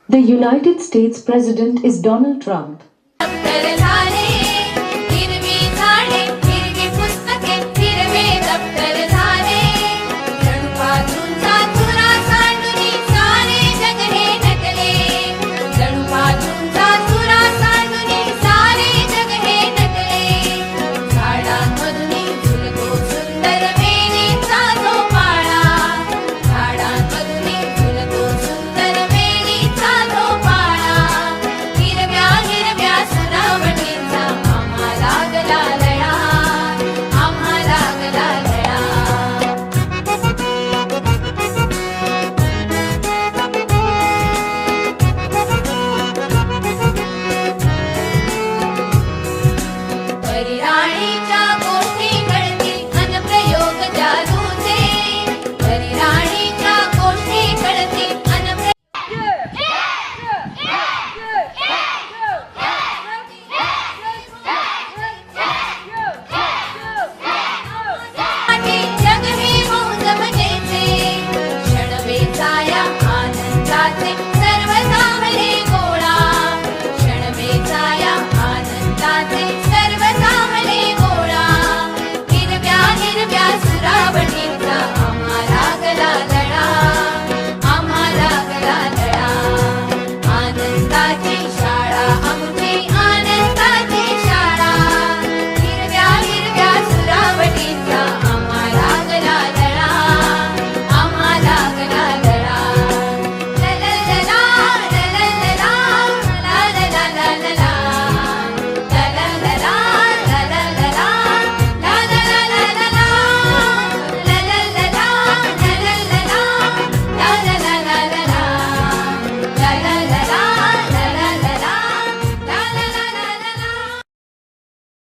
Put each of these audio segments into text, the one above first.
The United States President is Donald Trump.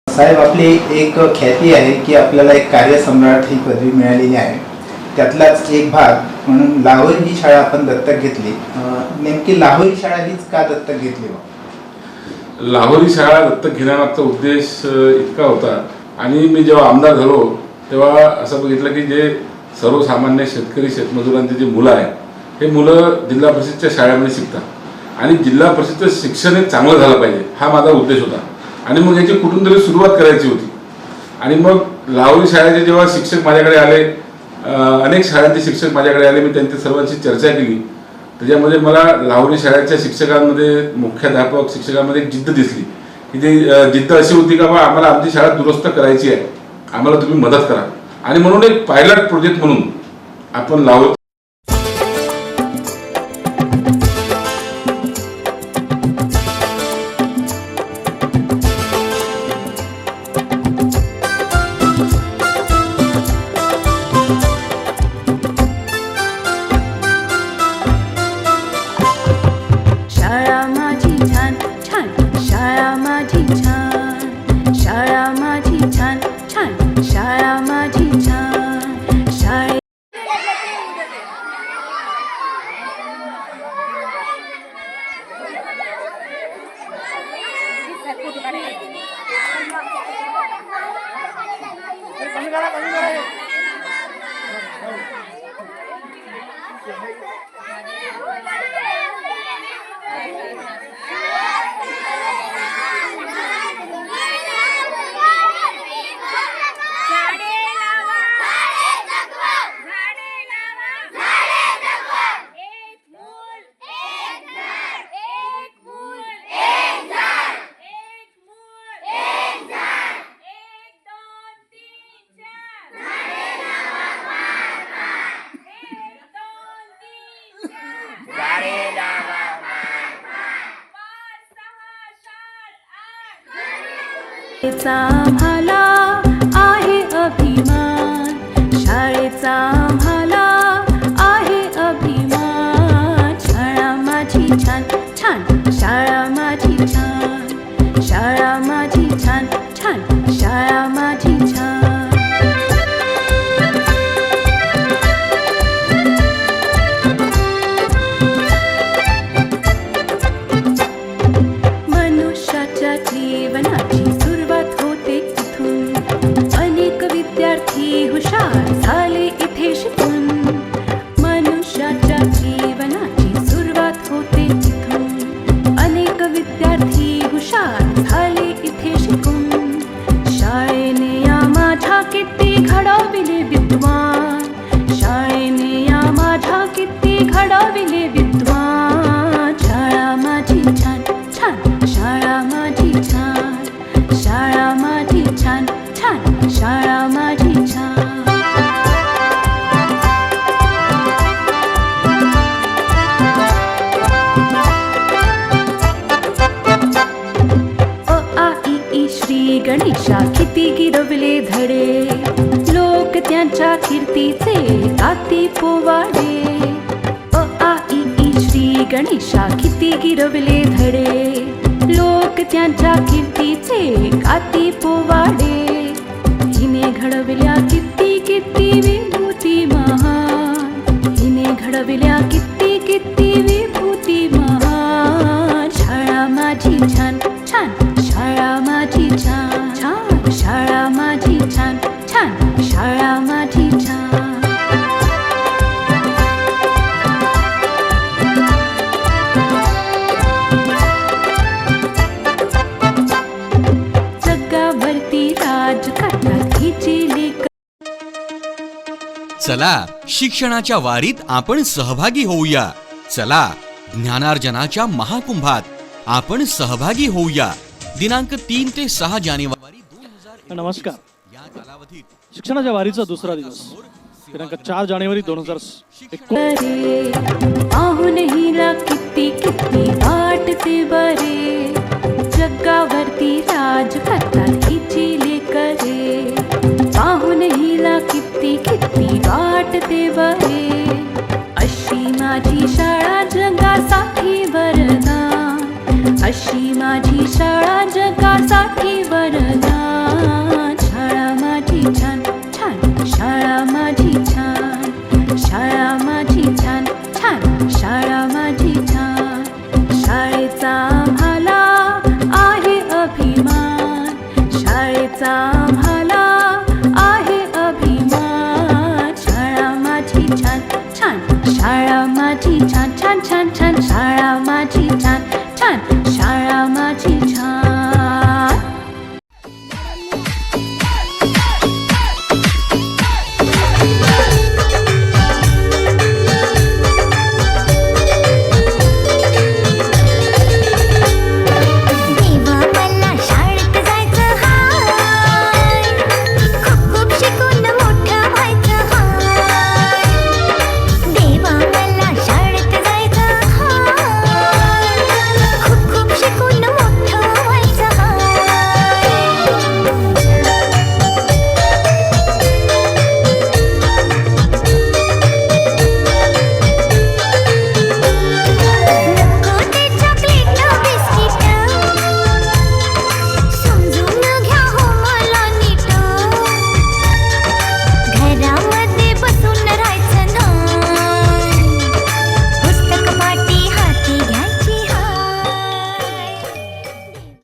साहेब, आपली एक ख्याती आहे की आपल्याला एक कार्यसम्राट ही पदवी मिळालेली आहे. त्यातलाच एक भाग म्हणून लाहोरी ही शाळा आपण दत्तक घेतली. नेमकी लाहोरी शाळा हीच का दत्तक घेतली? लाहोरी शाळा दत्तक घेण्यामागचा उद्देश इतका होता आणि मी जेव्हा आमदार झालो तेव्हा असं बघितलं की जे सर्वसामान्य शेतकरी शेतमजुरांची जी मुलं आहेत हे मुलं जिल्हा परिषदच्या शाळेमध्ये शिकतात आणि जिल्हा परिषदचं शिक्षण हे चांगलं झालं पाहिजे हा माझा उद्देश होता. आणि मग याची कुठून तरी सुरुवात करायची होती. आणि मग लाहोरी शाळेचे जेव्हा शिक्षक माझ्याकडे आले, अनेक शाळांचे शिक्षक माझ्याकडे आले, मी त्यांची सर्वांची चर्चा केली. त्याच्यामध्ये मला लाहोरी शाळेच्या शिक्षकांमध्ये, मुख्याध्यापक शिक्षकांमध्ये एक जिद्द दिसली की ती जिद्द अशी होती का बा आम्हाला आमची शाळा दुरुस्त करायची आहे, आम्हाला तुम्ही मदत करा. आणि म्हणून एक पायलट प्रोजेक्ट म्हणून आपण लाहोरी शाळेचा आम्हाला आहे अभिमान, शाळेचा आम्हाला आहे अभिमान. शाळा माझी छान छान, शाळा माझी छान, शाळा माझी छान छान, शाळा माझी छान. मनुष्याच्या जीवनाची सुरुवात होते तिथून, घडविले विद्वान, शाळेने या माझ्या किती घडविले विद्वान. शाळा माझी छान छान, शाळा माझी छान, शाळा माझी छान छान, शाळा माझी छान. श्री गणेशा किती गिरवले धडे, लोक त्यांच्या कीर्तीचे गाती पोवाडे. आ ई ई श्री गणेशा किती गिरवले धडे, लोक त्यांच्या कीर्तीचे गाती पोवाडे. हिने घडविल्या किती किती विभूती महान, हिने घडविल्या किती किती विभूती महान. शाळा माझी छान छान, शाळा माझी छान छान, शाळा माझी छान छान, शाळा माझी छान. जगावरती राज करतात हिची लेक. चला शिक्षणाच्या वारीत आपण सहभागी होऊया. चला ज्ञानार्जनाच्या महाकुंभात आपण सहभागी होऊया. दिनांक 3 ते 6 जानेवारी 2021. नमस्कार. या कालावधीत शिक्षणाच्या वारीचा दुसरा दिवस दिनांक 4 जानेवारी 2021. पाहून हिला किती किती वाटते बरे, जगावरती राज करतात हिची लेकरे. पाहून हिला किती किती वाटते बरे, अशी माझी शाळा जगासाठी वरदान, अशी माझी शाळा जगासाठी वरदान. शाळा माझी छान छान, शाळा माझी छान, शाळा माझी छान छान, शाळा माझी छान. शाळेचा आम्हाला आहे अभिमान, शाळेचा आम्हाला आहे अभिमान. शाळा माझी छान छान, शाळा माझी छान छान छान छान, शाळा माझी छान छान, शाळा माझी छान.